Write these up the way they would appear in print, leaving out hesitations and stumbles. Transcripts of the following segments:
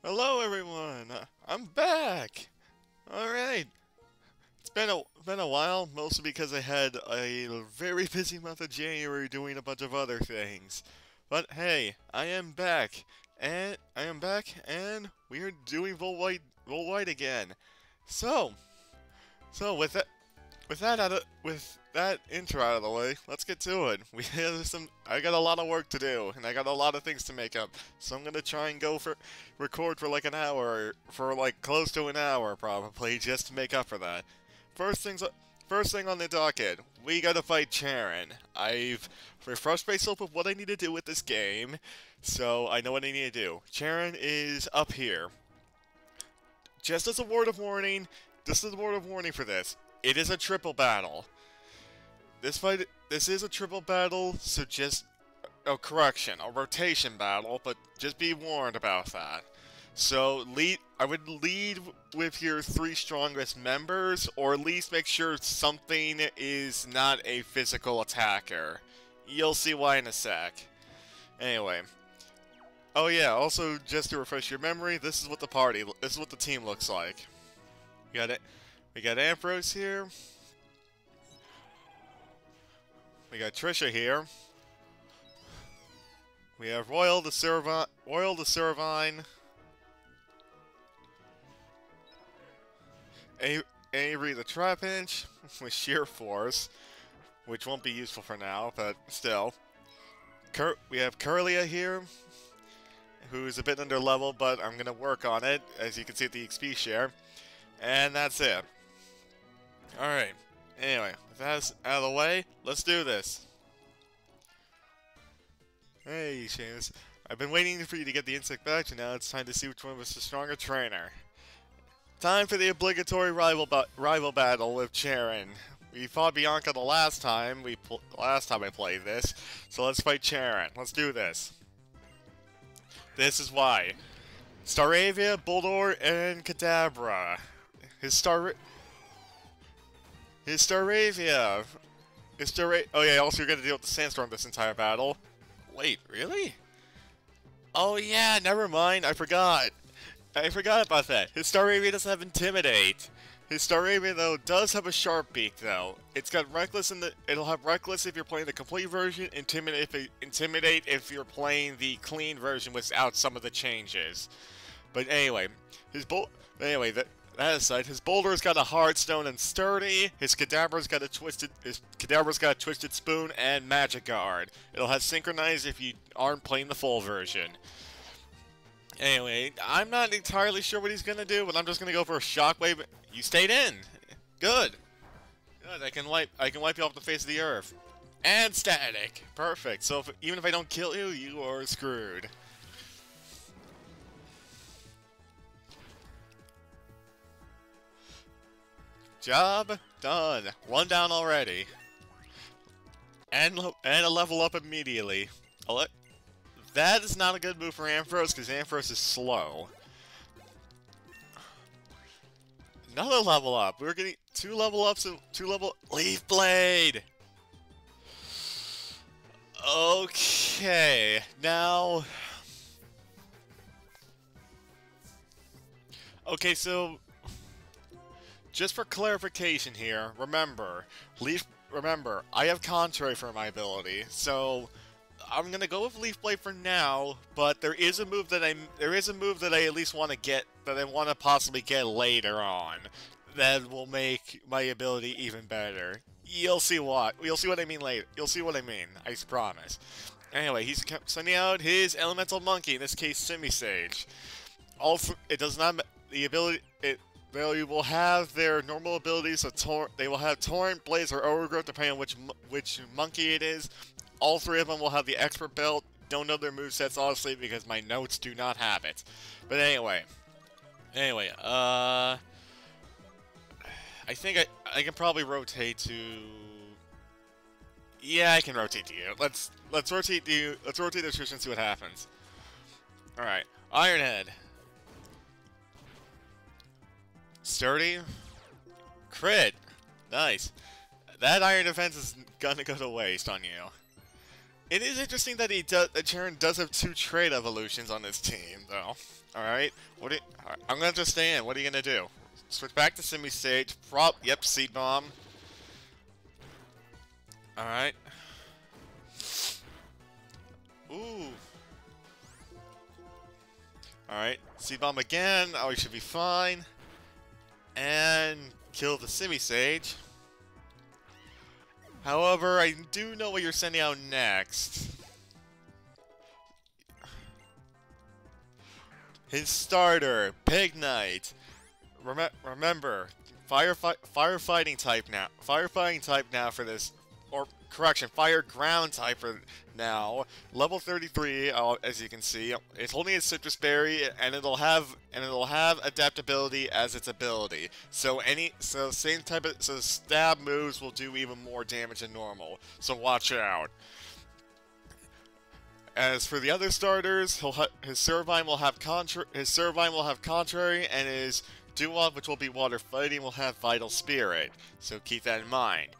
Hello everyone! I'm back! Alright. It's been a while, mostly because I had a very busy month of January doing a bunch of other things. But hey, I am back and we are doing Vol White again. So, so with that intro out of the way, let's get to it. I got a lot of work to do, and I got a lot of things to make up. So I'm gonna try and record for like an hour, for like close to an hour probably, just to make up for that. First things, first thing on the docket, we gotta fight Charon. I've refreshed myself with what I need to do with this game, so I know what I need to do. Charon is up here. Just as a word of warning, for this. It is a triple battle. This is a triple battle, so just... Oh, correction, a rotation battle, but just be warned about that. So, I would lead with your 3 strongest members, or at least make sure something is not a physical attacker. You'll see why in a sec. Anyway. Oh yeah, also, just to refresh your memory, this is what the team looks like. We got Ambrose here. We got Trisha here. We have Royal the Servine. Avery the Trapinch with Sheer Force, which won't be useful for now, but still. We have Curlia here, who's a bit under level, but I'm gonna work on it, as you can see at the XP share. And that's it. Alright. Anyway, with that out of the way, let's do this. Hey, Seamus. I've been waiting for you to get the insect back, and now it's time to see which one was the stronger trainer. Time for the obligatory rival battle with Charon. We fought Bianca the last time I played this, so let's fight Charon. Let's do this. This is why. Staravia, Bulldor, and Kadabra. Staravia! Oh yeah, also you're gonna deal with the Sandstorm this entire battle. Wait, really? Oh yeah, never mind, I forgot. I forgot about that. His Staravia doesn't have Intimidate. His Staravia, though, does have a Sharp Beak, though. It's got Reckless it'll have Reckless if you're playing the complete version, Intimidate if you're playing the clean version without some of the changes. But anyway, that aside, his Boulder's got a Hard Stone and Sturdy. His Kadabra's got a Twisted Spoon and Magic Guard. It'll have Synchronize if you aren't playing the full version. Anyway, I'm not entirely sure what he's gonna do, but I'm just gonna go for a Shockwave. You stayed in. Good. Good. I can wipe you off the face of the earth. And Static. Perfect. So even if I don't kill you, you are screwed. Job done. One down already. And a level up immediately. That is not a good move for Ambrose, because Ambrose is slow. Another level up. We're getting 2 level ups and 2 level... Leaf Blade! Okay, now... Okay, so... Just for clarification here, remember, I have Contrary for my ability, so... I'm gonna go with Leaf Blade for now, but there is a move that I at least want to get, that I want to possibly get later on, that will make my ability even better. You'll see what I mean later. You'll see what I mean. I promise. Anyway, he's sending out his Elemental Monkey, in this case Simisage. It does not the ability. They will have their normal abilities. They will have Torrent, Blaze, or Overgrowth, depending on which monkey it is. All 3 of them will have the Expert Belt. Don't know their movesets, honestly, because my notes do not have it. But anyway. I think I can probably rotate to... Yeah, I can rotate to you. Let's rotate to you. Let's rotate to Trish and see what happens. Alright. Ironhead. Sturdy. Crit. Nice. That Iron Defense is gonna go to waste on you. It is interesting that that Cheren does have 2 trade evolutions on his team, though. Alright, I'm gonna just stay in. What are you gonna do? Switch back to Semi-Sage. Yep, Seed Bomb. Alright. Ooh. Alright, Seed Bomb again. Oh, he should be fine. And kill the Semi-Sage. However, I do know what you're sending out next. His starter, Pignite. Remember, firefighting type now. Firefighting type now for this, or correction, fire ground type for now. Level 33, as you can see, it's holding its Citrus Berry, and it'll have adaptability as its ability. So same type of stab moves will do even more damage than normal. So watch out. As for the other starters, his Servine will have Contrary, and his Dewop, which will be Water Fighting, will have Vital Spirit. So keep that in mind.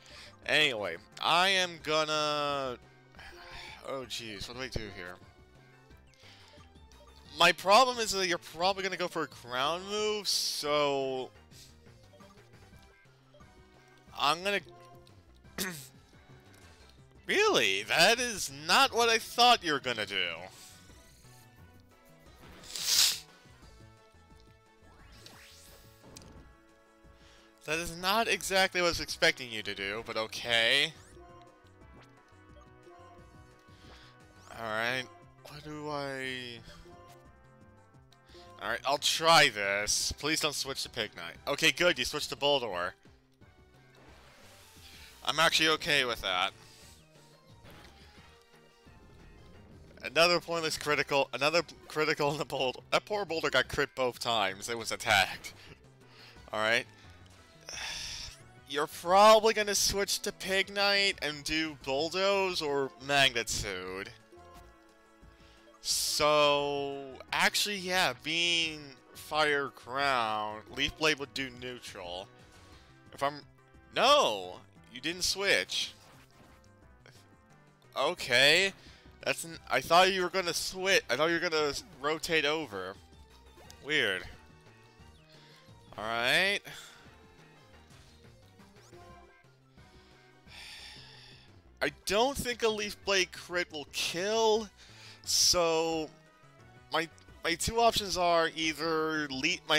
Anyway, I am gonna... Oh jeez, what do I do here? My problem is that you're probably gonna go for a ground move, so... I'm gonna... Really? That is not what I thought you were gonna do. That is not exactly what I was expecting you to do, but okay. Alright, what do I... Alright, I'll try this. Please don't switch to Pignite. Okay, good, you switched to Boldore. I'm actually okay with that. Another pointless critical, another critical in the Boulder. That poor Boulder got crit both times. It was attacked. Alright. You're probably gonna switch to Pignite and do Bulldoze or Magnitude. So, actually, yeah, being Fire Ground, Leaf Blade would do neutral. If I'm... No! You didn't switch. Okay. I thought you were gonna switch. I thought you were gonna rotate over. Weird. Alright. I don't think a Leaf Blade crit will kill, so my two options are either Leech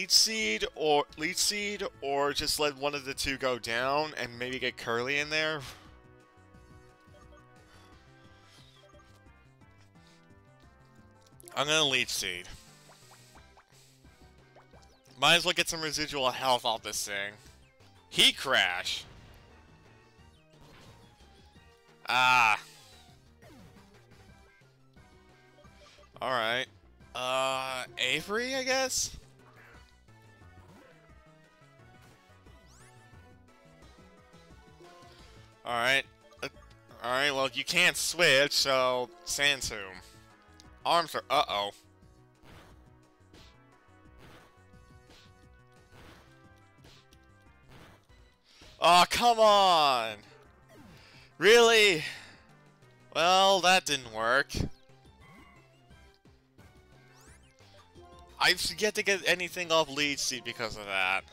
Seed or just let one of the two go down and maybe get Curly in there. I'm gonna Leech Seed. Might as well get some residual health off this thing. Heat Crash! Ah. Alright. Avery, I guess? Alright. Alright, well, you can't switch, so... Sand Tomb. Arms are... Uh-oh. Oh, come on! Really? Well, that didn't work. I've yet to get anything off Leech Seed because of that.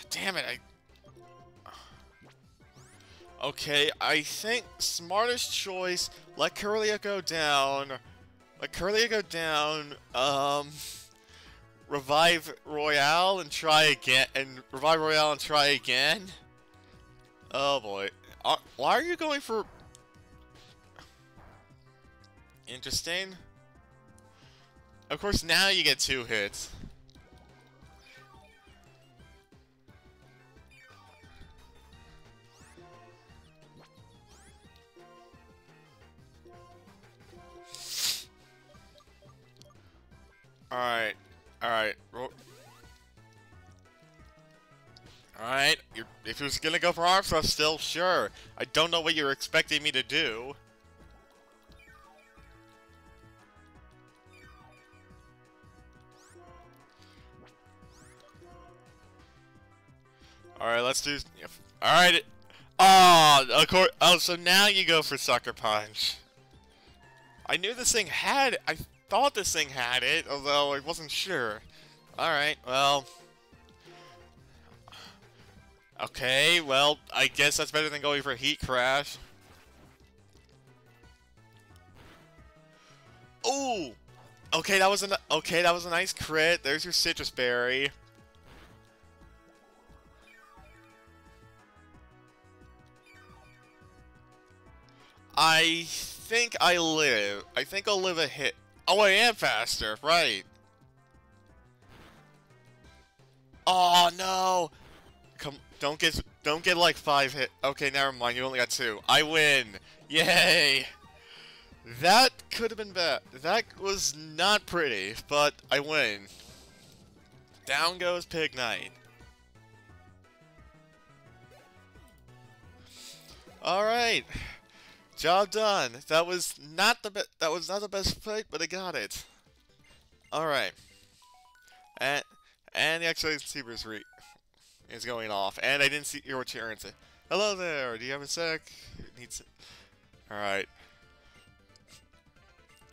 Damn it, Okay, I think smartest choice, let Curlia go down. Revive Royale and try again. Oh boy. Why are you going for... Interesting. Of course, now you get 2 hits. Alright. Alright. Alright. If you're gonna go for arm thrust still, sure. I don't know what you're expecting me to do. Alright, let's do... Alright. Oh, of course. Oh, so now you go for Sucker Punch. I knew this thing had... I thought this thing had it, although I wasn't sure. Alright, well... Okay, well, I guess that's better than going for Heat Crash. Ooh! Okay, that was a nice crit. There's your Citrus Berry. I think I live. I think I'll live a hit. Oh, I am faster, right? Oh no! Come, don't get like 5 hit. Okay, never mind. You only got 2. I win! Yay! That could have been bad. That was not pretty, but I win. Down goes Pig Knight. All right. Job done. That was not the best fight, but I got it. All right. And the X-ray receiver is going off, and I didn't see your chair and say, "Hello there. Do you have a sec?" Needs. All right.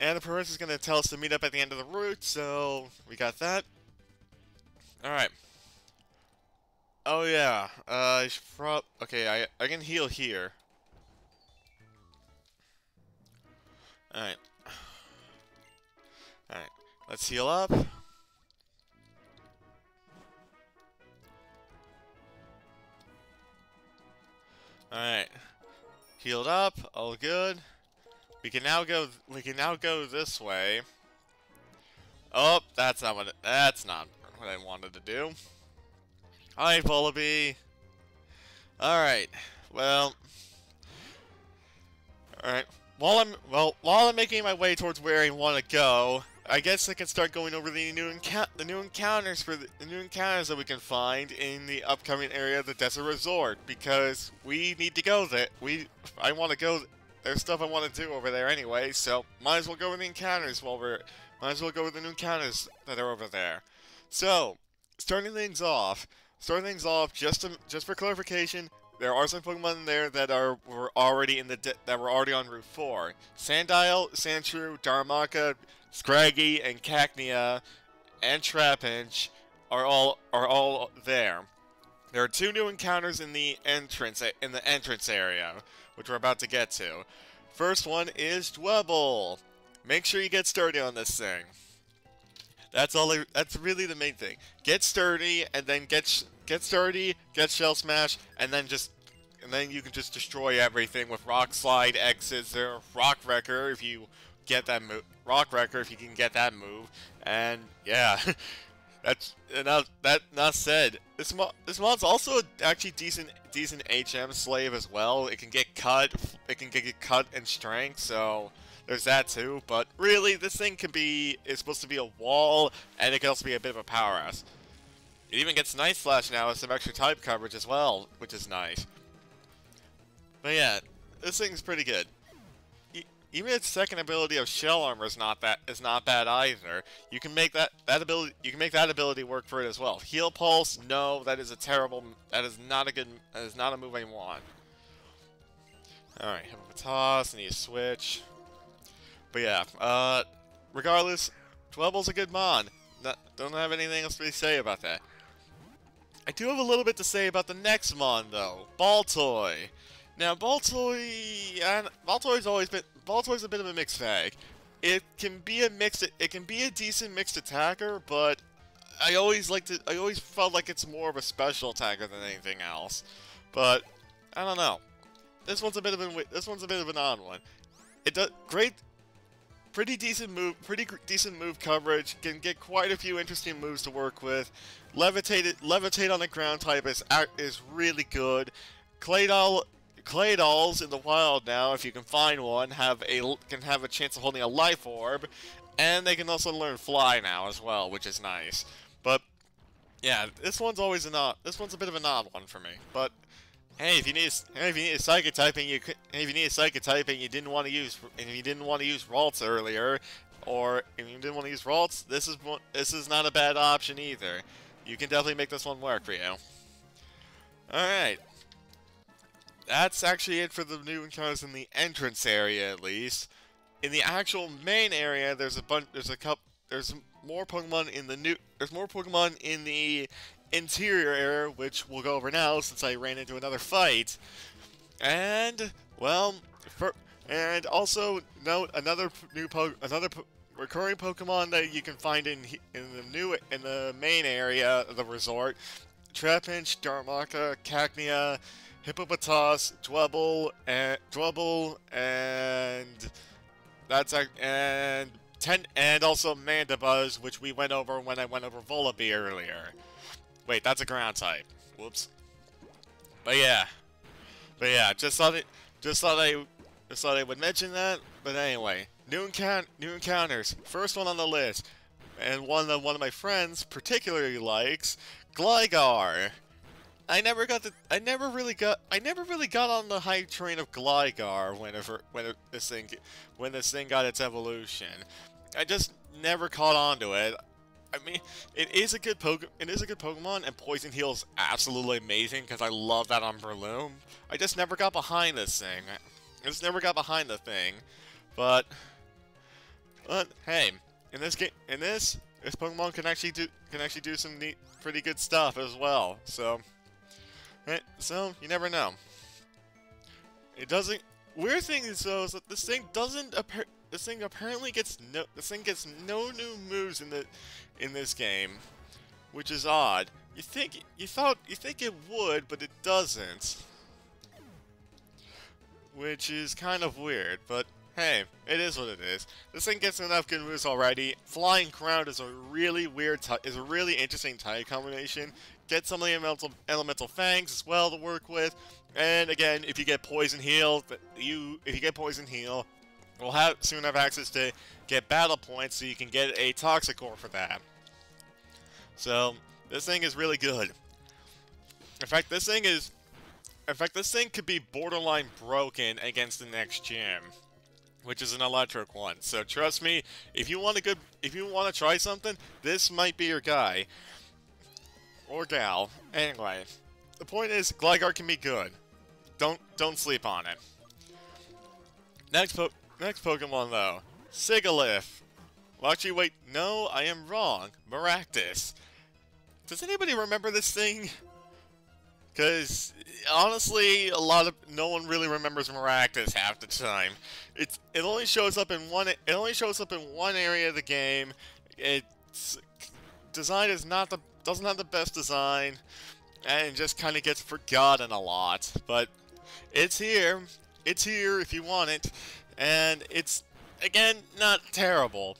And the professor is gonna tell us to meet up at the end of the route, so we got that. All right. Oh yeah. I should okay. I can heal here. Alright. Alright. Let's heal up. Alright. Healed up. All good. We can now go this way. Oh, that's not what I wanted to do. Hi, Volibee. Alright. Well. Alright. While I'm making my way towards where I want to go, I guess I can start going over the new encounters that we can find in the upcoming area of the Desert Resort, because we need to go there. I want to go. There's stuff I want to do over there anyway, so might as well go with the encounters might as well go with the new encounters that are over there. So, starting things off, just for clarification. There are some Pokemon in there that were already on Route 4. Sandile, Sandshrew, Darumaka, Scraggy, and Cacnea, and Trapinch are all there. There are 2 new encounters in the entrance area, which we're about to get to. First one is Dwebble. Make sure you get sturdy on this thing. That's really the main thing. Get sturdy, and then get Shell Smash, and then you can just destroy everything with Rock Slide, Exits, or Rock Wrecker if you get that move. Rock Wrecker if you can get that move, and yeah, that said, this mod's also actually decent HM slave as well. It can get cut in strength, so. There's that too, but really, this thing is supposed to be a wall, and it can also be a bit of a powerhouse. It even gets Night Slash now with some extra type coverage as well, which is nice. But yeah, this thing's pretty good. Even its second ability of Shell Armor is not bad either. You can make that ability work for it as well. Heal Pulse, no, that is not a move I want. Alright, Toss, need a switch. But yeah, regardless, Dwebble's a good mon. Don't have anything else to say about that. I do have a little bit to say about the next mon, though. Baltoy. Now, Baltoy's a bit of a mixed bag. It can be a decent mixed attacker, but I always felt like it's more of a special attacker than anything else. But I don't know. This one's a bit of an odd one. It does pretty decent move coverage, can get quite a few interesting moves to work with. Levitate on the ground type is really good. Claydolls in the wild now, if you can find one, can have a chance of holding a life orb, and they can also learn Fly now as well, which is nice. But yeah, this one's a bit of an odd one for me. But hey, if you need a Psychic type and you didn't want to use Ralts earlier, or if you didn't want to use Ralts, this is not a bad option either. You can definitely make this one work for you. Alright. That's actually it for the new encounters in the entrance area, at least. In the actual main area, there's more Pokemon in the interior area, which we'll go over now since I ran into another fight. And, well, and also note another recurring Pokemon that you can find in the main area of the resort: Trapinch, Darmaka, Cacnea, Hippopotas, Dwebble, and also Mandibuzz, which we went over when I went over Volibee earlier. Wait, that's a ground type. Whoops. But yeah, just thought I would mention that. But anyway, new encounters. First one on the list, and one that one of my friends particularly likes, Gligar. I never really got on the hype train of Gligar when this thing got its evolution. I just never caught on to it. I mean, it is a good Pokemon, and Poison Heal is absolutely amazing because I love that on Breloom. I just never got behind this thing. I just never got behind the thing. But hey, this Pokemon can actually do some pretty good stuff as well. So you never know. It doesn't. Weird thing is though is that this thing apparently gets no new moves in this game, which is odd. You think it would, but it doesn't, which is kind of weird. But hey, it is what it is. This thing gets enough good moves already. Flying Ground is a really interesting type combination. Get some of the elemental fangs as well to work with. And again, if you get Poison Heal, we'll soon have access to get battle points, so you can get a Toxicroak for that. So this thing is really good. In fact, this thing could be borderline broken against the next gym, which is an electric one. So trust me, if you want to try something, this might be your guy or gal. Anyway, the point is, Gligar can be good. Don't sleep on it. Next Pokemon though, Cigaliff. Well, actually, wait, no, I am wrong. Maractus. Does anybody remember this thing? Because honestly, no one really remembers Maractus half the time. It only shows up in one area of the game. Its design doesn't have the best design, and just kind of gets forgotten a lot. But it's here. It's here if you want it, and it's again not terrible.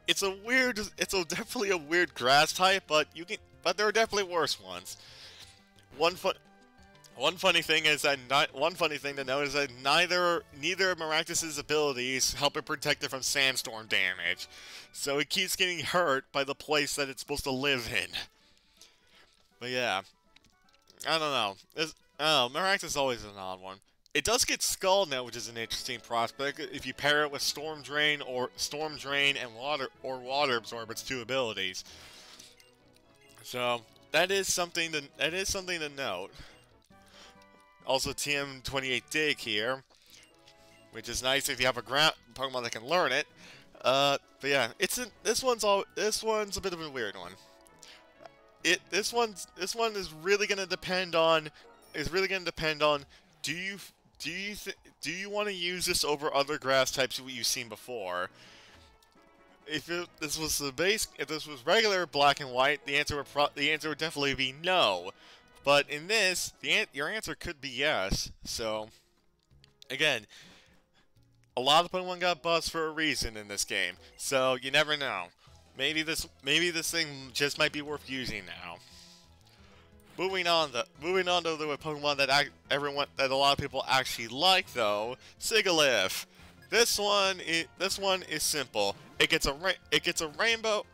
It's definitely a weird grass type, but there are definitely worse ones. One funny thing to note is that neither of Maractus's abilities help it protect it from sandstorm damage, so it keeps getting hurt by the place that it's supposed to live in. But yeah, I don't know. Maractus is always an odd one. It does get Skull now, which is an interesting prospect if you pair it with Storm Drain and Water Absorb, its two abilities. So that is something to note. Also, TM28 Dig here, which is nice if you have a ground Pokemon that can learn it. But yeah, this one's a bit of a weird one. This one is really gonna depend on do you want to use this over other grass types that you've seen before? If this was regular black and white, the answer would definitely be no. But in this, your answer could be yes. So again, a lot of Pokemon got buffs for a reason in this game. So you never know. Maybe this thing just might be worth using now. Moving on to the Pokemon that a lot of people actually like though, Cigaliff. This one is simple. It gets a rainbow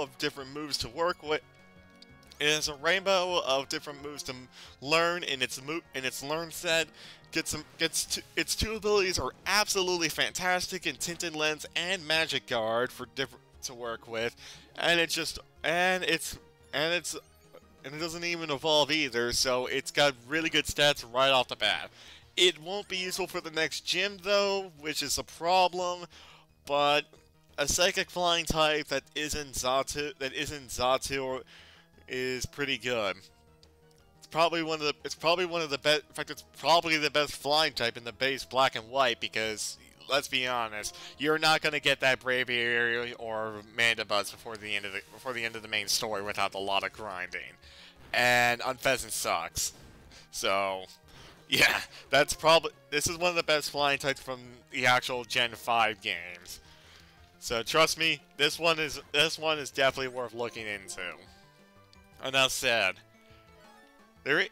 of different moves to work with. It has a rainbow of different moves to learn in its learn set. Its two abilities are absolutely fantastic in Tinted Lens and Magic Guard to work with, and it's even evolve either, so it's got really good stats right off the bat. It won't be useful for the next gym though, which is a problem, but a psychic flying type that isn't Zatu is pretty good. It's probably one of the best. In fact, it's probably the best flying type in the base black and white because let's be honest, you're not gonna get that Braviary or Mandibuzz before the end of the main story without a lot of grinding. And Unfezant sucks. So, yeah, this is one of the best flying types from the actual Gen 5 games. So trust me, this one is definitely worth looking into. Enough said. I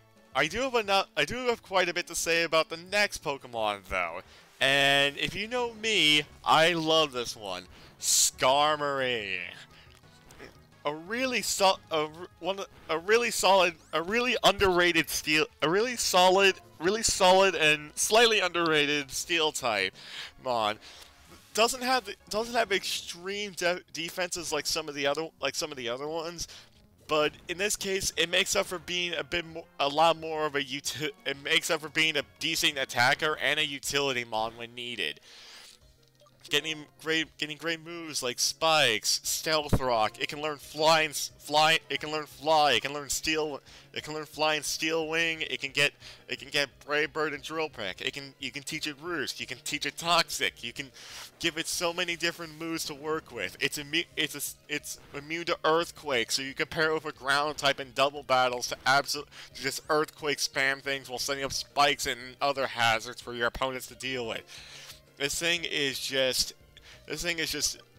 do have quite a bit to say about the next Pokemon though. And if you know me, I love this one. Skarmory. A really solid and slightly underrated steel type mon. Doesn't have extreme defenses like some of the other ones, but in this case, it makes up for being a lot more of a it makes up for being a decent attacker and a utility mon when needed. Getting great moves like spikes, stealth rock. It can learn It can learn fly. It can learn steel. It can learn fly and steel wing. It can get brave bird and drill peck. You can teach it roost. You can teach it toxic. You can give it so many different moves to work with. It's immune to earthquake, so you can pair it with a ground type in double battles to just earthquake spam things while setting up spikes and other hazards for your opponents to deal with. This thing is just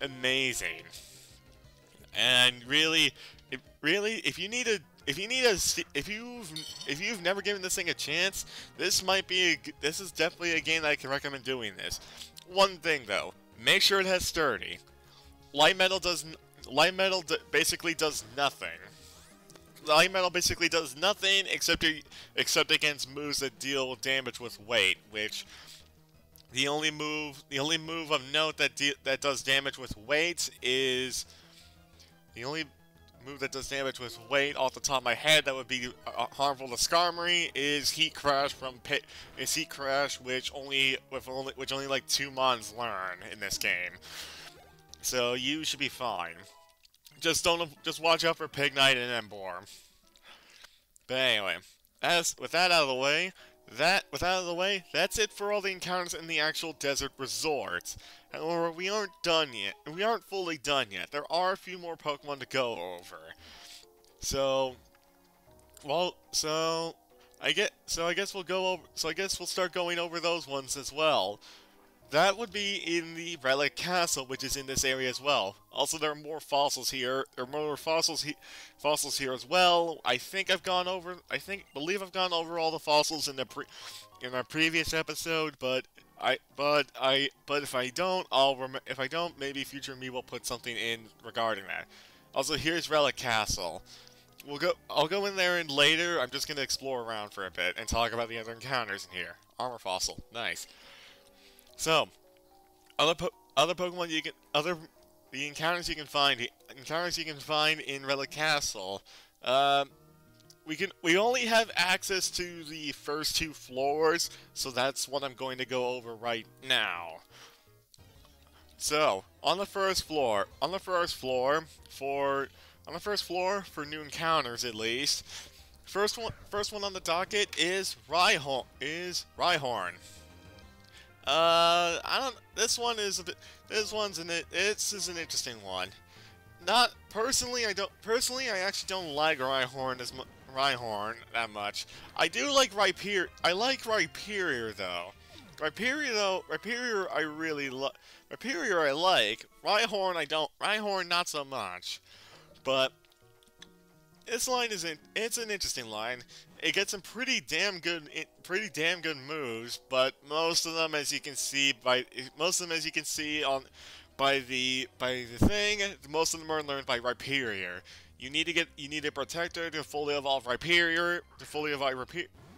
amazing, and really, if you've never given this thing a chance, this is definitely a game that I can recommend doing this. One thing though, make sure it has sturdy. Light metal basically does nothing. Light metal basically does nothing except against moves that deal damage with weight, which. The only move of note that does damage with weight is off the top of my head that would be harmful to Skarmory is Heat Crash which only like 2 mons learn in this game. So you should be fine. Just watch out for Pignite and Emboar. But anyway, with that out of the way. That's it for all the encounters in the actual desert resort. However, we aren't done yet. We aren't fully done yet. There are a few more Pokemon to go over. I guess we'll start going over those ones as well. That would be in the Relic Castle, which is in this area as well. Also, there are more fossils here. There are more fossils here as well. I believe I've gone over all the fossils in our previous episode. But if I don't, maybe future me will put something in regarding that. Also, here's Relic Castle. I'll go in there and later. I'm just gonna explore around for a bit and talk about the other encounters in here. Armor fossil, nice. So, the encounters you can find in Relic Castle. We only have access to the first 2 floors, so that's what I'm going to go over right now. So, on the first floor for new encounters at least. First one on the docket is Rhyhorn. This is an interesting one. I actually don't like Rhyhorn that much. I do like Rhyperior. I like Rhyperior though. Rhyperior I like. Rhyhorn not so much. But this line it's an interesting line. It gets some pretty damn good moves, but most of them, as you can see most of them are learned by Rhyperior. You need a protector to fully evolve Rhyperior,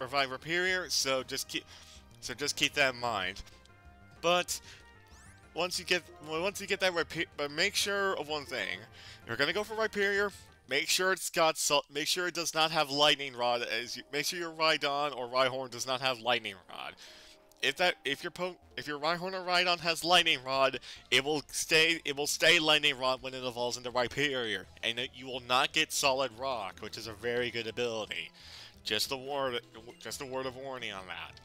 revive Rhyperior. So just keep that in mind. But once you get that Rhyperior, but make sure of one thing: you're gonna go for Rhyperior. make sure make sure it does not have lightning rod. Make sure your Rhydon or Rhyhorn does not have lightning rod. If your Rhyhorn or Rhydon has lightning rod, it will stay lightning rod when it evolves into Rhyperior, and you will not get solid rock, which is a very good ability. Just a word of warning on that.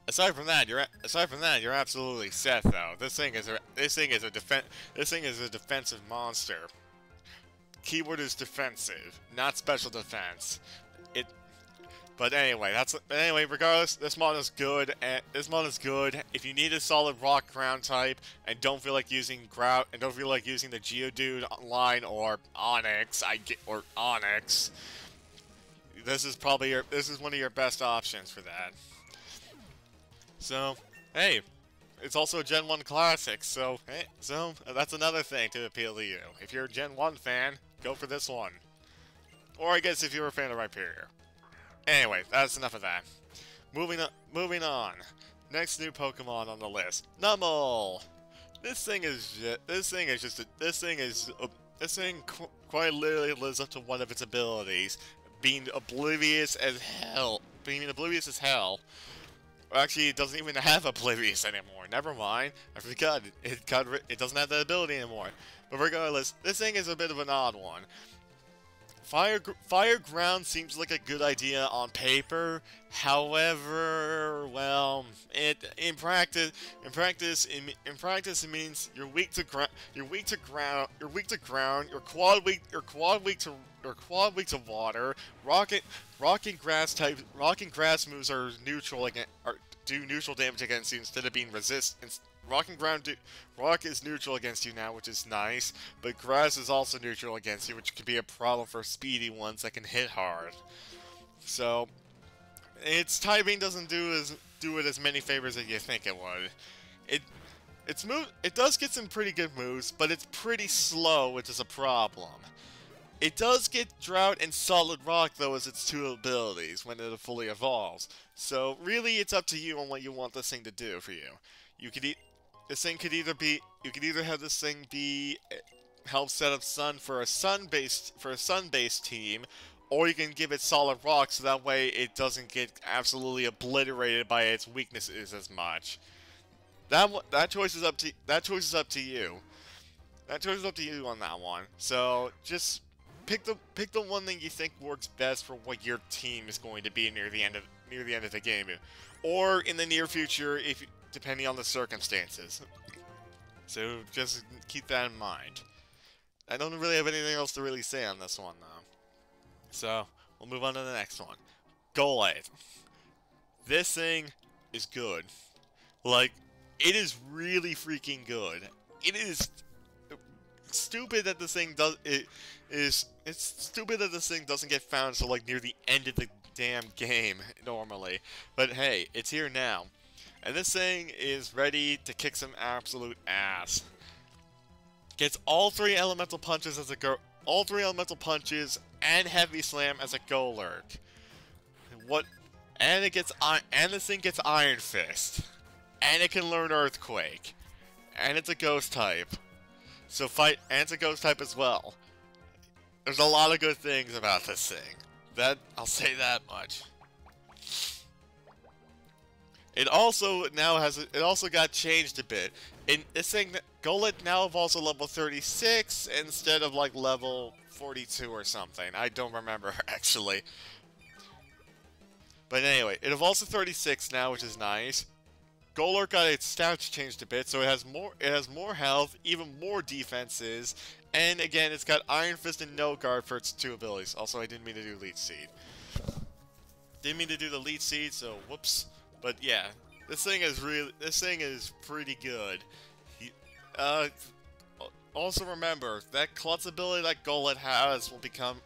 Aside from that, you're absolutely set though. This thing is a defensive monster. Keyword is defensive, not special defense. But anyway, regardless, this mod is good. If you need a solid rock ground type and don't feel like using the Geodude line or Onyx, this is one of your best options for that. So, hey, it's also a Gen 1 classic, so that's another thing to appeal to you. If you're a Gen 1 fan, go for this one. Or I guess if you're a fan of Rhyperior. Anyway, that's enough of that. Moving on. Next new Pokemon on the list, Numble. This thing quite literally lives up to one of its abilities, being oblivious as hell. Actually, it doesn't even have oblivious anymore. Never mind. I forgot. It doesn't have that ability anymore. But regardless, this thing is a bit of an odd one. Fire Ground seems like a good idea on paper. However, well, in practice it means you're weak to ground. You're quad weak to water. Rock and grass moves are neutral do neutral damage against you instead of being resist. Rock is neutral against you now, which is nice, but grass is also neutral against you, which could be a problem for speedy ones that can hit hard. So, its typing doesn't do it as many favors as you think it would. It does get some pretty good moves, but it's pretty slow, which is a problem. It does get Drought and Solid Rock though as its two abilities when it fully evolves. So really, it's up to you on what you want this thing to do for you. You could either have this thing be help set up Sun for a sun-based team, or you can give it Solid Rock so that way it doesn't get absolutely obliterated by its weaknesses as much. That choice is up to you. That choice is up to you on that one. So just pick the one that you think works best for what your team is going to be near the end of the game, or in the near future, depending on the circumstances. So just keep that in mind. I don't really have anything else to really say on this one though. So we'll move on to the next one. Golett. This thing is good. Like, it is really freaking good. It is stupid that this thing it's stupid that this thing doesn't get found until like near the end of the damn game normally. But hey, it's here now. And this thing is ready to kick some absolute ass. Gets all three elemental punches and heavy slam as a Golurk. And this thing gets Iron Fist. And it can learn Earthquake. And it's a ghost type. And it's a ghost type as well. There's a lot of good things about this thing. I'll say that much. It also got changed a bit. In this thing, Golett now evolves to level 36 instead of like level 42 or something. I don't remember actually. But anyway, it evolves to 36 now, which is nice. Golurk got its stats changed a bit, so it has more health, even more defenses, and again, it's got Iron Fist and No Guard for its two abilities. Also, I didn't mean to do Leech Seed. Didn't mean to do the Leech Seed, so whoops. But yeah, this thing is pretty good. Also remember that Klutz ability that Golett has will become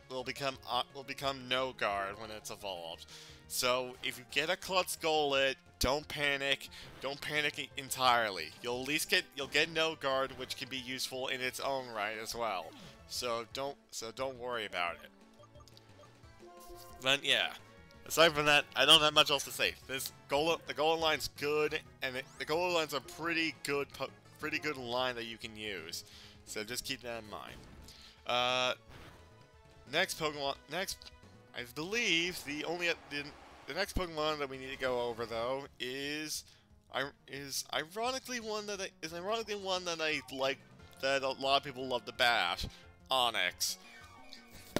No Guard when it's evolved. So if you get a Klutz Golett, don't panic. Don't panic entirely. You'll get No Guard, which can be useful in its own right as well. So don't worry about it. But yeah, aside from that, I don't have much else to say. The Golett line's good, and the Golett line's a pretty good line that you can use. So just keep that in mind. Uh, next Pokemon, I believe the next Pokemon that we need to go over though is ironically one that I like, that a lot of people love to bash, Onix.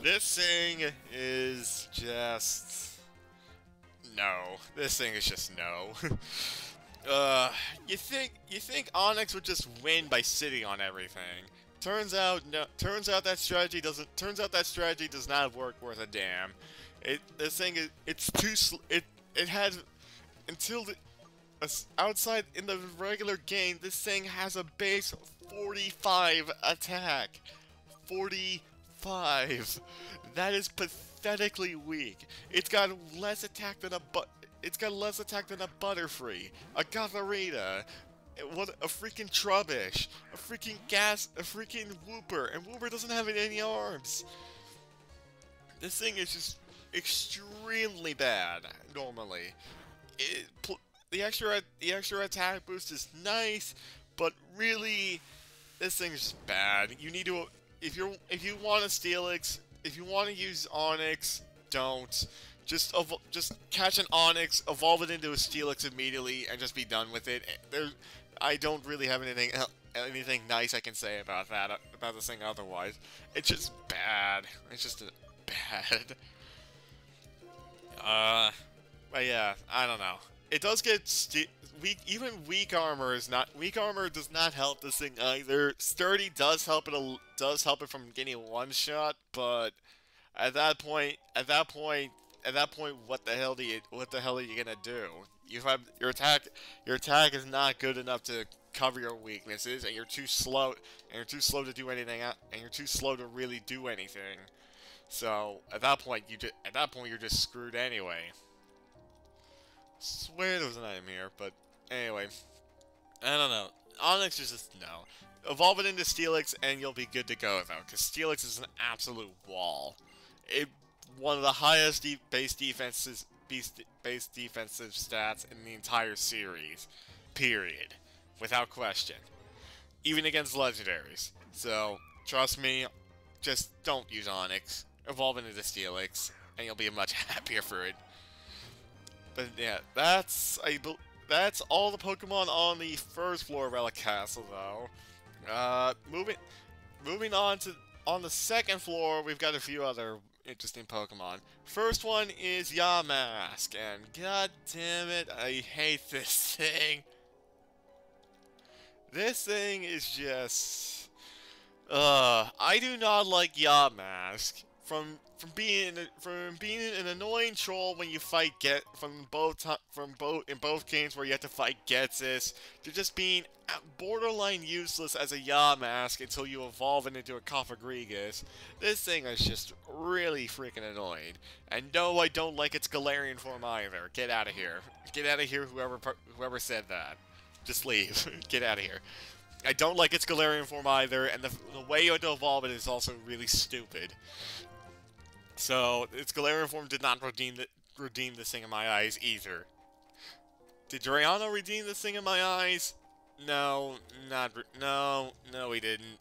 This thing is just no. This thing is just no. You think Onix would just win by sitting on everything? Turns out no. Turns out that strategy does not work worth a damn. This thing is it had until the outside in the regular game. This thing has a base 45 attack. 45. That is pathetically weak. It's got less attack than a Butterfree, a Gothorita, a freaking Trubbish, a freaking Wooper, and Wooper doesn't have any arms. This thing is just extremely bad normally. The extra attack boost is nice, but really, this thing's just bad. You need to, if you want a Steelix, if you want to use Onix, don't. Just catch an Onix, evolve it into a Steelix immediately, and just be done with it. I don't really have anything nice I can say about this thing otherwise. It's just bad. It's just bad. But yeah, I don't know. It does get even weak armor does not help this thing either. Sturdy does help it from getting one shot, but at that point, what the hell are you gonna do? Your attack is not good enough to cover your weaknesses, and you're too slow to do anything, and you're too slow to really do anything. So at that point you're just screwed anyway. Swear there was an item here, but anyway, I don't know. Onix is just no. Evolve it into Steelix and you'll be good to go though, because Steelix is an absolute wall. One of the highest base defensive stats in the entire series, period, without question, even against legendaries. So trust me, just don't use Onix. Evolve it into Steelix, and you'll be much happier for it. But yeah, that's all the Pokemon on the first floor of Relic Castle, though. Moving on the second floor, we've got a few other interesting Pokemon. First one is Yaw Mask, and god damn it, I hate this thing. This thing is just, I do not like Yaw Mask. From being an annoying troll when you fight in both games where you have to fight Getsis, to just being borderline useless as a Yaw Mask until you evolve it into a Cofagrigus. This thing is just really freaking annoying. And no, I don't like its Galarian form either. Get out of here. Get out of here, whoever said that. Just leave. Get out of here. I don't like its Galarian form either, and the way you have to evolve it is also really stupid. So, its Galarian form did not redeem this thing in my eyes either. Did Drayano redeem this thing in my eyes? No, no, he didn't.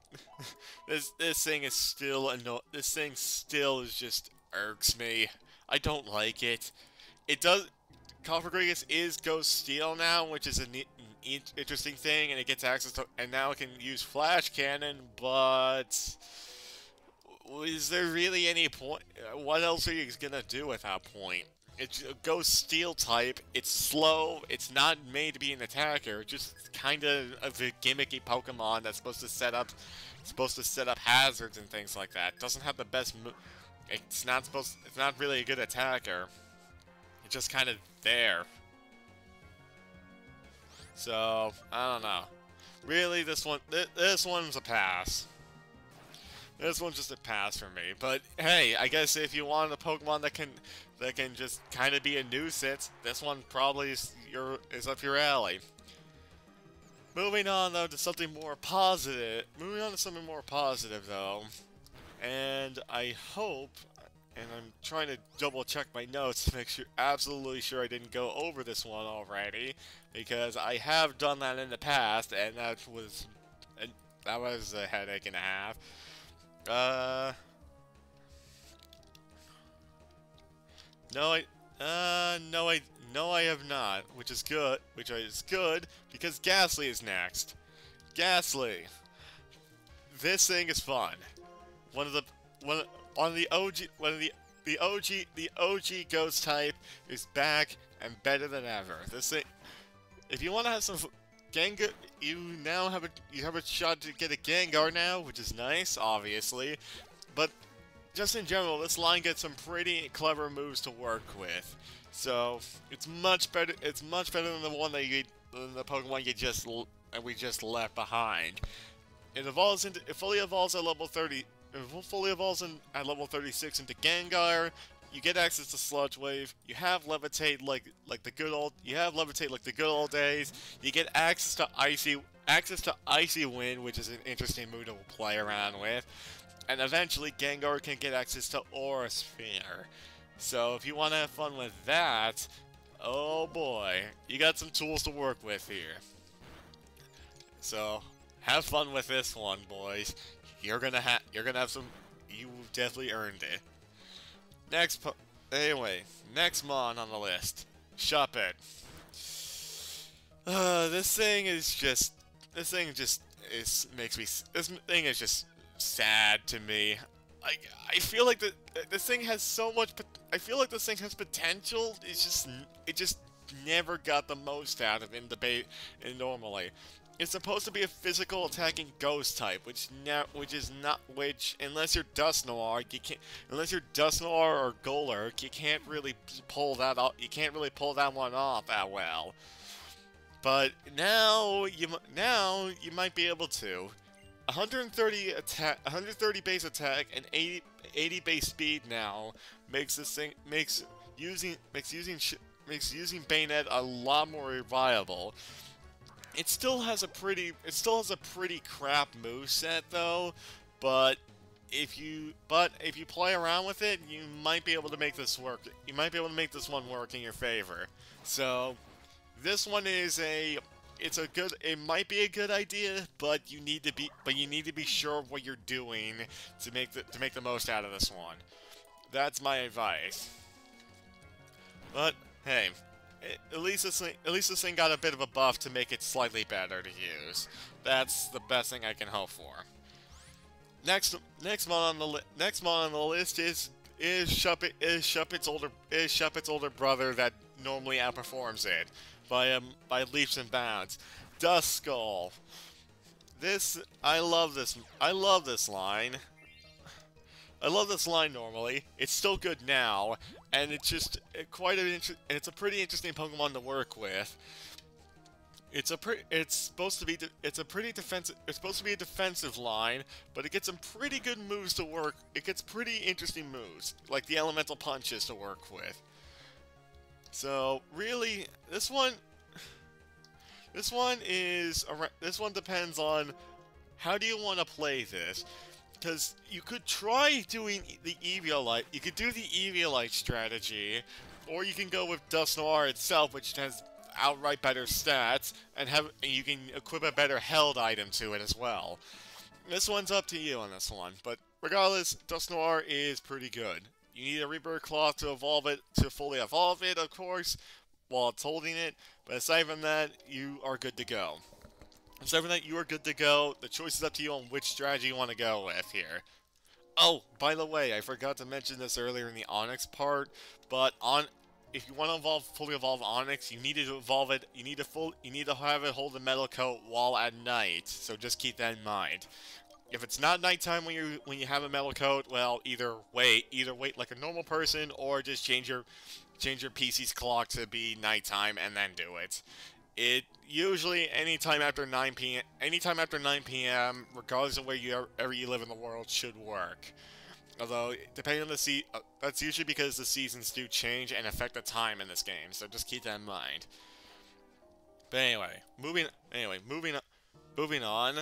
This thing is still this thing still just irks me. I don't like it. It does. Cofagrigus is Ghost Steel now, which is an interesting thing, and it gets access to, and now it can use Flash Cannon, but is there really any point? What else are you gonna do at that point? It's a Ghost Steel type, it's slow, it's not made to be an attacker, just kind of a gimmicky Pokemon that's supposed to set up hazards and things like that. It doesn't have the best it's not really a good attacker. It's just kind of there. So, I don't know. Really, this one's a pass. This one's just a pass for me. But hey, I guess if you want a Pokemon that can just kind of be a nuisance, this one probably is up your alley. Moving on though to something more positive. Though, and I hope, and I'm trying to double check my notes to make sure, absolutely sure I didn't go over this one already, because I have done that in the past, and that was a headache and a half. Uh... No, I have not, which is good, because Ghastly is next. Ghastly. This thing is fun. One of the OG ghost type is back and better than ever. This thing, if you want to have some Gengar, you have a shot to get a Gengar now, which is nice, obviously, but just in general, this line gets some pretty clever moves to work with. So it's much better. It's much better than the one that than the Pokemon we just left behind. It fully evolves at level 30. It fully evolves at level 36 into Gengar. You get access to Sludge Wave. You have Levitate like the good old days. You get access to Icy Wind, which is an interesting move to play around with. And eventually, Gengar can get access to Aura Sphere. So if you want to have fun with that, oh boy, you got some tools to work with here. So have fun with this one, boys. You're gonna have some. You definitely earned it. Next mon on the list, Shuppet. This thing is just sad to me. I feel like this thing has so much. I feel like this thing has potential. It just never got the most out of it normally. It's supposed to be a physical attacking ghost type, which unless you're Dusknoir, unless you're Dusknoir or Golurk, you can't really pull that off. You can't really pull that one off that well. But now you might be able to. 130 base attack and 80 base speed now makes using Bayonet a lot more viable. It still has a pretty crap moveset though, but if you play around with it, you might be able to make this work. You might be able to make this one work in your favor. So this one is it might be a good idea, but you need to be sure of what you're doing to make the most out of this one. That's my advice. But hey, at least this thing got a bit of a buff to make it slightly better to use. That's the best thing I can hope for. Next mon on the list is Shuppet's older brother that normally outperforms it by leaps and bounds. Duskull. I love this line. I love this line normally. It's still good now, and it's just it's a pretty interesting Pokemon to work with. It's supposed to be a defensive line, but it gets some pretty good moves to work. It gets pretty interesting moves, like the elemental punches to work with. So really, this one depends on how do you want to play this. Because you could try doing the Eviolite. You could do the Eviolite strategy, or you can go with Dusknoir itself, which has outright better stats, and you can equip a better held item to it as well. This one's up to you on this one, but regardless, Dusknoir is pretty good. You need a Rebirth Cloth to fully evolve it, of course, while it's holding it. But aside from that, you are good to go. Aside from that, you are good to go. The choice is up to you on which strategy you want to go with here. Oh, by the way, I forgot to mention this earlier in the Onix part, but if you want to fully evolve Onix, you need to evolve it. You need to have it hold the metal coat while at night. So just keep that in mind. If it's not nighttime when you have a metal coat, well, either wait like a normal person, or just change your PC's clock to be nighttime and then do it. It usually anytime after 9 p.m., regardless of wherever you live in the world, should work. Although, depending on the that's usually because the seasons do change and affect the time in this game. So just keep that in mind. But anyway, moving on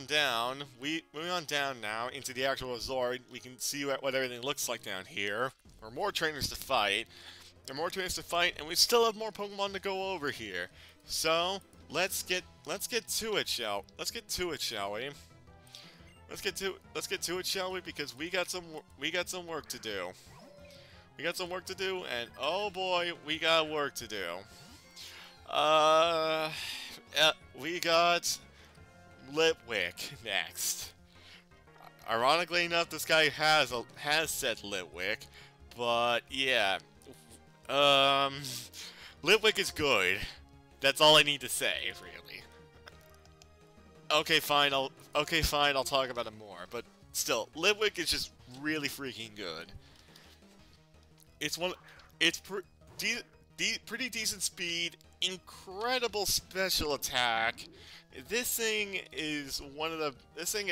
down now into the actual resort. We can see what everything looks like down here. There are more trainers to fight. And we still have more Pokemon to go over here. So let's get to it, shall we? let's get to it, shall we? Because we got some work to do. We got some work to do, and oh boy, we got work to do. We got Litwick next. Ironically enough, this guy has said Litwick, but yeah, Litwick is good. That's all I need to say, really. Okay, fine. I'll talk about it more. But still, Litwick is just really freaking good. It's pretty decent speed, incredible special attack. This thing is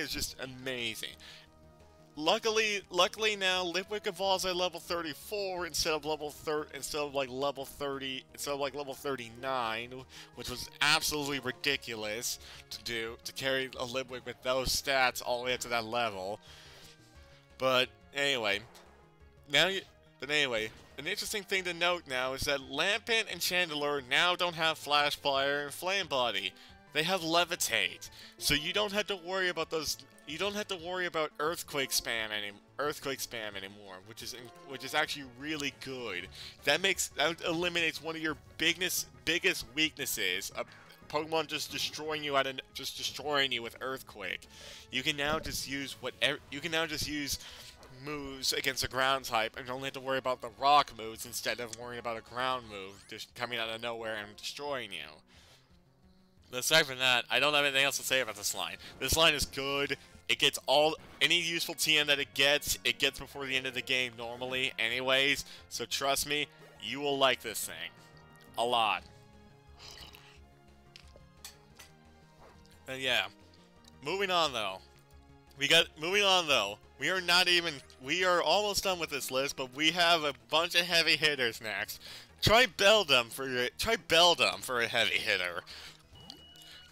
just amazing. Luckily now Litwick evolves at level 34 instead of level 39, which was absolutely ridiculous to carry a Litwick with those stats all the way up to that level. But anyway, an interesting thing to note now is that Lampent and Chandelure now don't have Flash Fire and Flame Body. They have Levitate, so you don't have to worry about those. You don't have to worry about Earthquake spam anymore, which is actually really good. That eliminates one of your biggest weaknesses, a Pokemon just destroying you with Earthquake. You can now just use moves against a ground type and only have to worry about the rock moves instead of worrying about a ground move just coming out of nowhere and destroying you. Aside from that, I don't have anything else to say about this line. This line is good. It gets any useful TM that it gets before the end of the game normally anyways, so trust me, you will like this thing. A lot. And yeah, moving on though. We are almost done with this list, but we have a bunch of heavy hitters next. Try Beldum for a heavy hitter.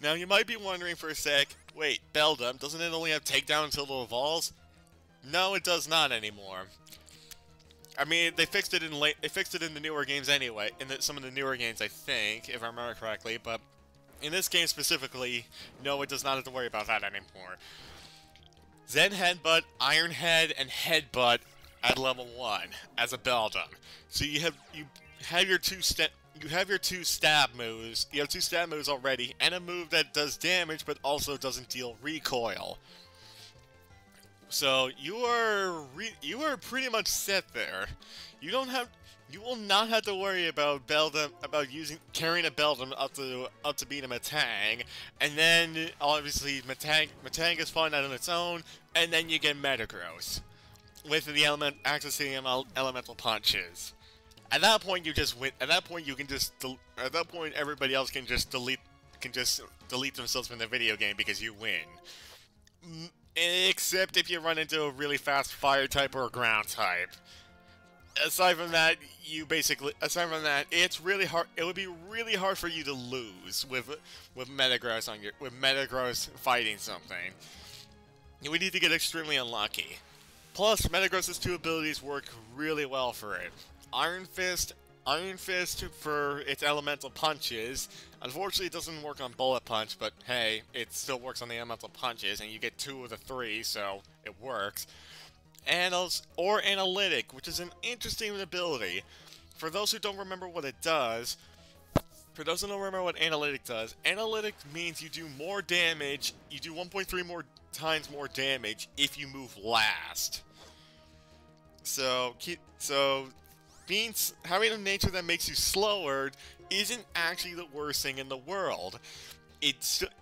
Now you might be wondering for a sec, wait, Beldum, doesn't it only have takedown until it evolves? No, it does not anymore. I mean, they fixed it in the newer games anyway, some of the newer games I think, if I remember correctly, but in this game specifically, no, it does not have to worry about that anymore. Zen Headbutt, Iron Head, and Headbutt at level 1 as a Beldum. So you have your two stab moves. You have two stab moves already, and a move that does damage but also doesn't deal recoil. So you are pretty much set there. You will not have to worry about carrying a Beldum up to beat a Metang, and then obviously Metang is fun on its own, and then you get Metagross with the accessing elemental punches. At that point, you just win. At that point, everybody else can just delete themselves from the video game because you win. Except if you run into a really fast fire type or a ground type. Aside from that, it's really hard. It would be really hard for you to lose with Metagross fighting something. You would need to get extremely unlucky. Plus, Metagross's two abilities work really well for it. Iron Fist for its elemental punches. Unfortunately, it doesn't work on Bullet Punch, but hey, it still works on the elemental punches, and you get 2 of the 3, so it works. Or Analytic, which is an interesting ability. For those who don't remember what it does, Analytic means you do more damage, you do 1.3 times more damage if you move last. So having a nature that makes you slower isn't actually the worst thing in the world.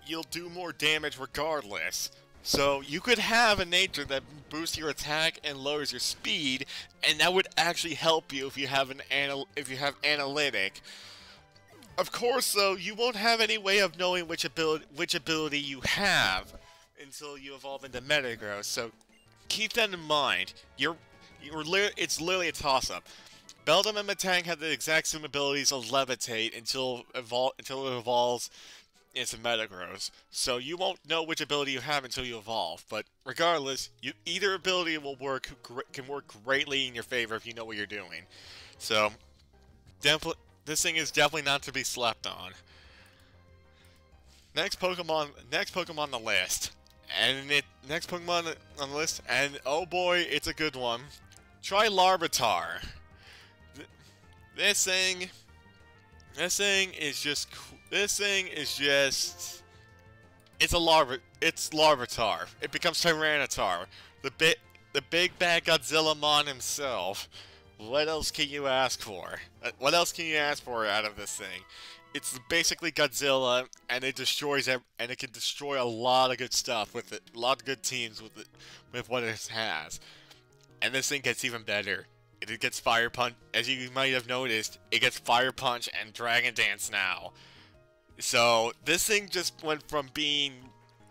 You'll do more damage regardless. So you could have a nature that boosts your attack and lowers your speed, and that would actually help you if you have Analytic. Of course, though, you won't have any way of knowing which ability you have until you evolve into Metagross. So keep that in mind. It's literally a toss-up. Beldum and Metang have the exact same abilities of Levitate until it evolves into Metagross. So you won't know which ability you have until you evolve. But regardless, either ability can work greatly in your favor if you know what you're doing. So this thing is definitely not to be slept on. Next Pokemon on the list, And next Pokemon on the list, and oh boy, it's a good one. Try Larvitar. This thing is just, it's Larvitar. It becomes Tyranitar, the big bad Godzilla mon himself. What else can you ask for? What else can you ask for out of this thing? It's basically Godzilla, and it destroys and it can destroy a lot of good stuff with it, a lot of good teams with what it has. And this thing gets even better. It gets Fire Punch, as you might have noticed. It gets Fire Punch and Dragon Dance now. So this thing just went from being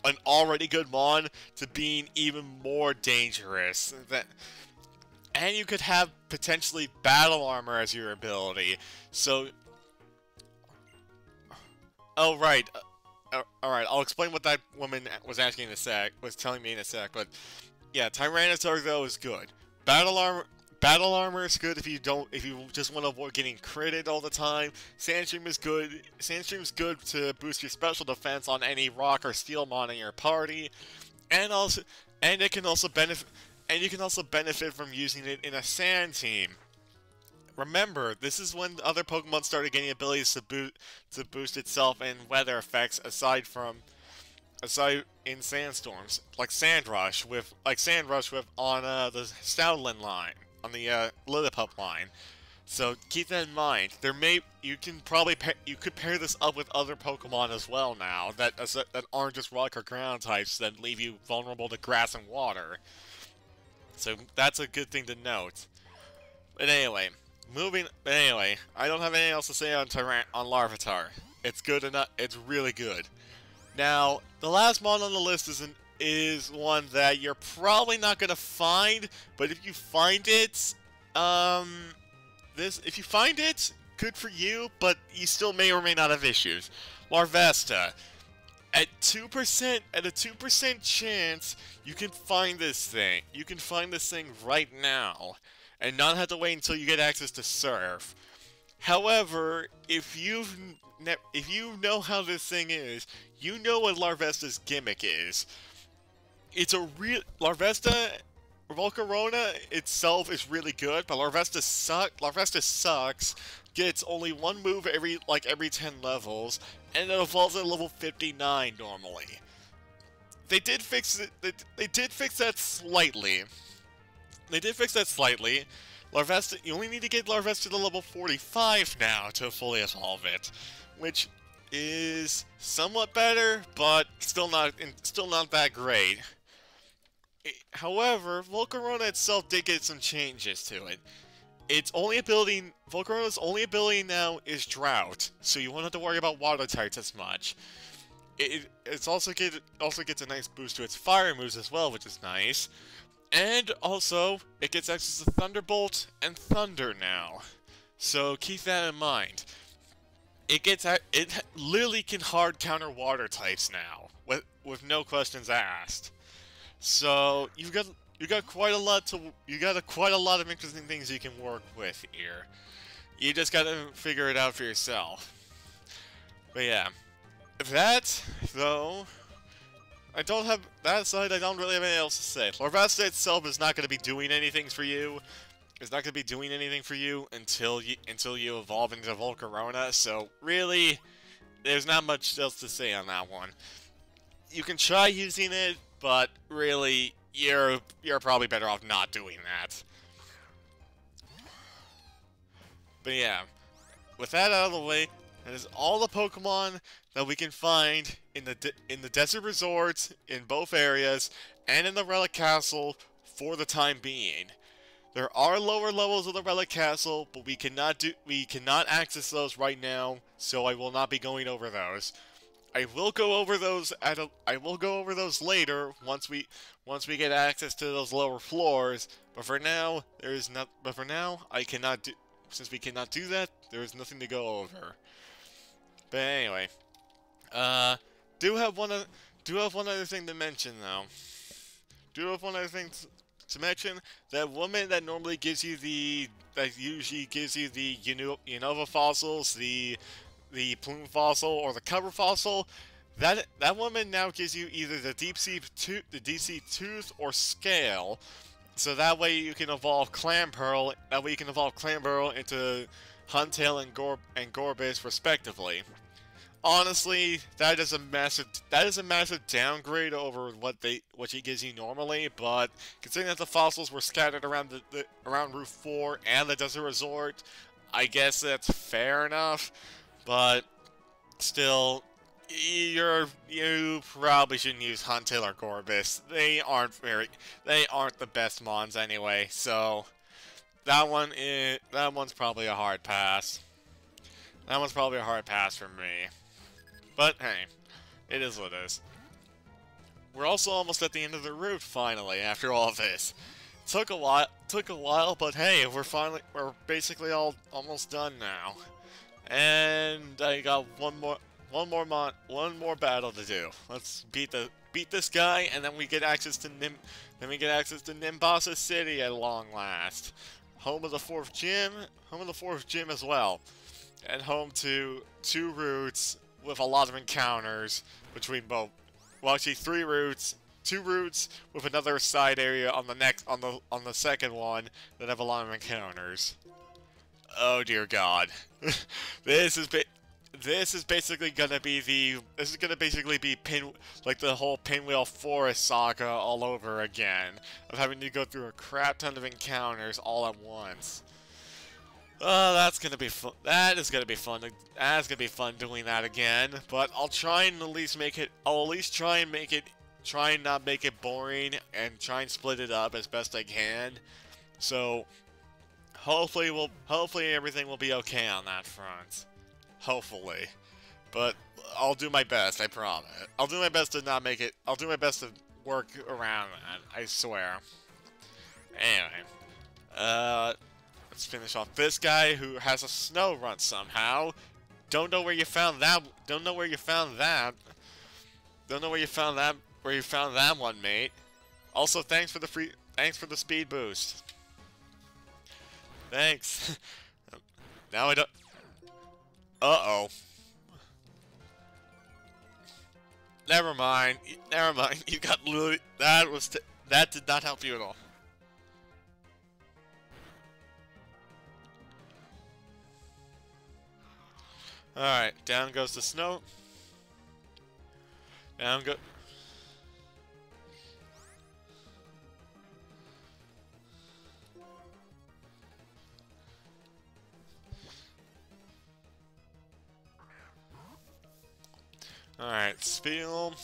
an already good mon to being even more dangerous. And you could have potentially Battle Armor as your ability. So, oh right, all right. I'll explain what that woman was asking in a sec. Was telling me in a sec. But yeah, Tyranitar though is good. Battle Armor is good if you just want to avoid getting critted all the time. Sandstream is good. Sandstream is good to boost your special defense on any rock or steel mon in your party, and it can also benefit. And you can also benefit from using it in a sand team. Remember, this is when other Pokemon started getting abilities to boost itself in weather effects aside in sandstorms, like Sandrush with on the Stoutland line, on the Lillipup line. So keep that in mind. You could pair this up with other Pokemon as well now that aren't just rock or ground types that leave you vulnerable to grass and water. So that's a good thing to note. But anyway, I don't have anything else to say on Larvitar. It's good enough. It's really good. Now, the last mon on the list is one that you're probably not gonna find, but if you find it, good for you, but you still may or may not have issues. Larvesta. At a 2% chance, you can find this thing. You can find this thing right now, and not have to wait until you get access to Surf. However, if you know how this thing is, you know what Larvesta's gimmick is. Larvesta, Volcarona itself is really good, but Larvesta sucks. Gets only one move every 10 levels, and it evolves at level 59 normally. They did fix it. They did fix that slightly. Larvesta, you only need to get Larvesta to level 45 now to fully evolve it, which is somewhat better, but still not that great. However, Volcarona itself did get some changes to it. Volcarona's only ability now is Drought, so you won't have to worry about water types as much. It also gets a nice boost to its fire moves as well, which is nice. And also, it gets access to Thunderbolt and Thunder now. So keep that in mind. It literally can hard counter water types now, with no questions asked. So you got quite a lot of interesting things you can work with here. You just gotta figure it out for yourself. But yeah, that though, I don't really have anything else to say. Larvesta itself is not going to be doing anything for you. It's not going to be doing anything for you until you evolve into Volcarona. So really, there's not much else to say on that one. You can try using it, but really, you're probably better off not doing that. But yeah, with that out of the way, that is all the Pokemon that we can find in the desert resorts in both areas and in the Relic Castle for the time being. There are lower levels of the Relic Castle, but we cannot access those right now, so I will not be going over those. I will go over those later once we get access to those lower floors. But for now, since we cannot do that, there is nothing to go over. But anyway, do have one other thing to mention though. That woman that normally gives you usually gives you the Unova fossils, the plume fossil or the cover fossil, That woman now gives you either the deep sea tooth or scale, so that way you can evolve Clamperl. That way you can evolve Clamperl into Huntail and Gorbis respectively. Honestly, that is a massive downgrade over what she gives you normally. But considering that the fossils were scattered around around Route 4 and the Desert Resort, I guess that's fair enough. But still, you probably shouldn't use Huntail or Gorbis. They aren't the best mons anyway. So that one's probably a hard pass. That one's probably a hard pass for me. But hey, it is what it is. We're also almost at the end of the route finally after all of this. Took a while, but hey, we're basically almost done now. And I got one more battle to do. Let's beat this guy, and then we get access to Nimbasa City at long last. Home of the fourth gym as well. And home to 2 routes with a lot of encounters between both. Well, actually 3 routes, 2 routes with another side area on the second one that have a lot of encounters. Oh dear God, this is basically gonna be like the whole Pinwheel Forest saga all over again, of having to go through a crap ton of encounters all at once. Oh, that's gonna be fun. That's gonna be fun doing that again. But I'll try and at least try and not make it boring, and try and split it up as best I can. So hopefully everything will be okay on that front. Hopefully. But I'll do my best, I promise. I'll do my best to work around that, I swear. Anyway. Let's finish off this guy who has a snow run somehow. Don't know where you found that. Don't know where you found that. Don't know where you found that one, mate. Also, thanks for the speed boost. Thanks. Now I don't. Uh-oh. Never mind. Never mind. You got literally. That did not help you at all. Alright, down goes the snow. Down go. Alright, spiel.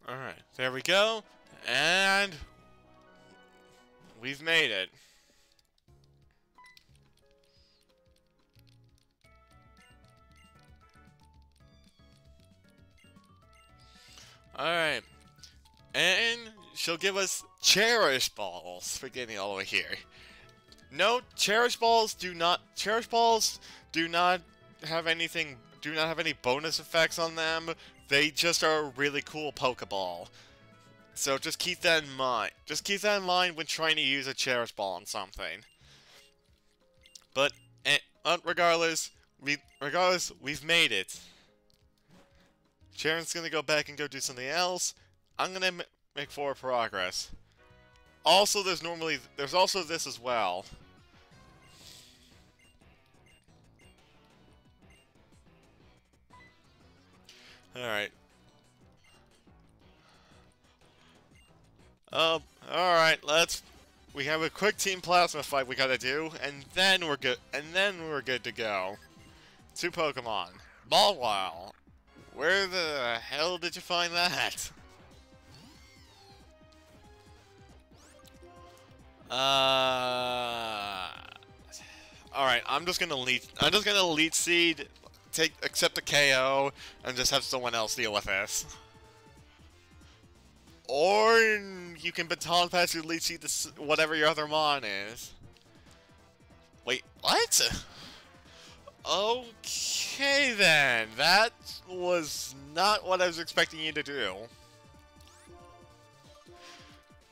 Alright, there we go, and we've made it. Alright, and she'll give us Cherish Balls for getting all the way here. No, Cherish Balls do not have any bonus effects on them. They just are a really cool Pokeball. So just keep that in mind. Just keep that in mind when trying to use a Cherish Ball on something. But regardless, we've made it. Sharon's gonna go back and go do something else. I'm gonna make forward progress. Also, there's also this as well. Alright. Alright, we have a quick Team Plasma fight we gotta do, and then we're good to go. 2 Pokemon. Balwile. Where the hell did you find that? Alright, I'm just gonna lead seed, accept the KO, and just have someone else deal with this. Or you can baton pass your lead seed to whatever your other mon is. Wait, what? Okay. Okay then, that was not what I was expecting you to do.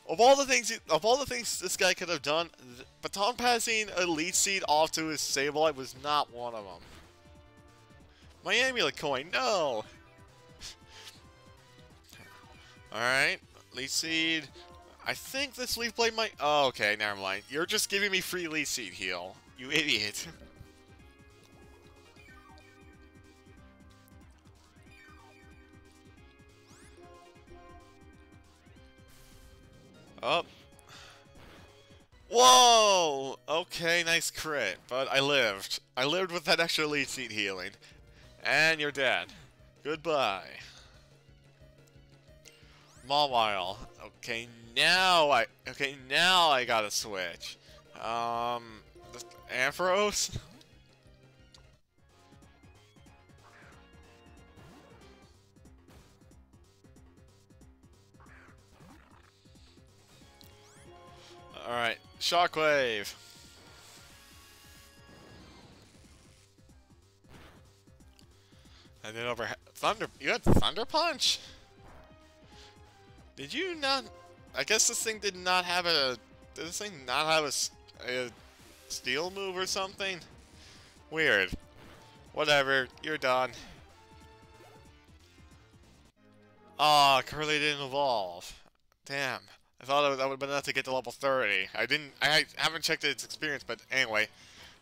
Of all the things this guy could have done, baton passing a lead seed off to his Sableye was not one of them. My amulet coin, no! Alright, lead seed. I think this leaf blade might. Oh, okay, never mind. You're just giving me free lead seed heal. You idiot. Oh. Whoa! Okay, nice crit. But I lived. I lived with that extra lead seed healing. And you're dead. Goodbye. Mawile. Okay, now I gotta switch. Ampharos? Alright, Shockwave. And then over Thunder. You had Thunder Punch? Did you not? I guess this thing did not have a. Did this thing not have a steel move or something? Weird. Whatever. You're done. Aw, Curly didn't evolve. Damn. I thought that would have been enough to get to level 30. I haven't checked its experience, but anyway.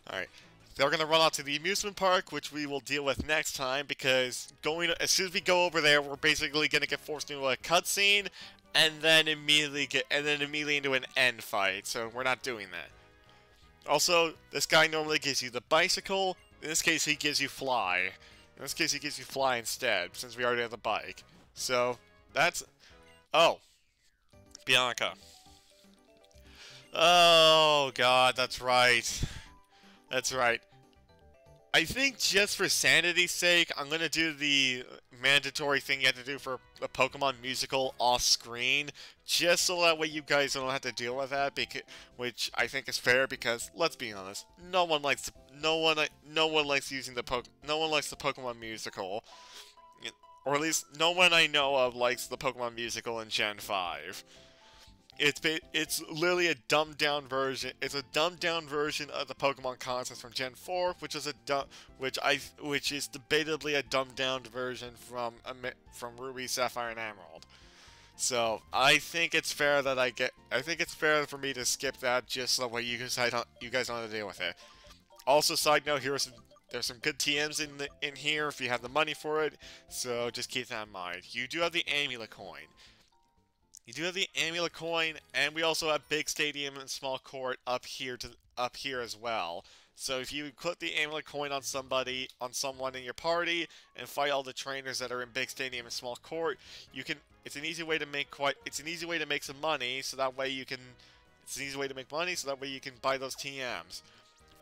Alright. They're gonna run out to the amusement park, which we will deal with next time, because as soon as we go over there, we're basically gonna get forced into a cutscene, and then immediately into an end fight. So we're not doing that. Also, this guy normally gives you the bicycle. In this case, he gives you fly. In this case, he gives you fly instead, since we already have the bike. So that's. Oh. Bianca. Oh, God, that's right. That's right. I think just for sanity's sake, I'm going to do the mandatory thing you have to do for the Pokemon musical off-screen, just so that way you guys don't have to deal with that, which I think is fair, because, let's be honest, no one likes using the Pokemon musical. Or at least, no one I know of likes the Pokemon musical in Gen 5. It's literally a dumbed down version. It's a dumbed down version of the Pokemon concepts from Gen 4, which is debatably a dumbed down version from Ruby, Sapphire, and Emerald. So I think it's fair for me to skip that, just so that you guys don't have to deal with it. Also, side note, there's some good TMs in here if you have the money for it, so just keep that in mind. You do have the amulet coin. And we also have big stadium and small court up here as well. So if you put the amulet coin on someone in your party, and fight all the trainers that are in big stadium and small court, you can. It's an easy way to make some money. So that way you can. It's an easy way to make money. So that way you can buy those TMs.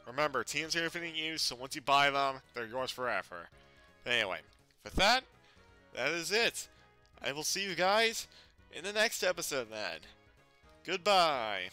Remember, TMs are infinite use, so once you buy them, they're yours forever. Anyway, with that is it. I will see you guys in the next episode then. Goodbye.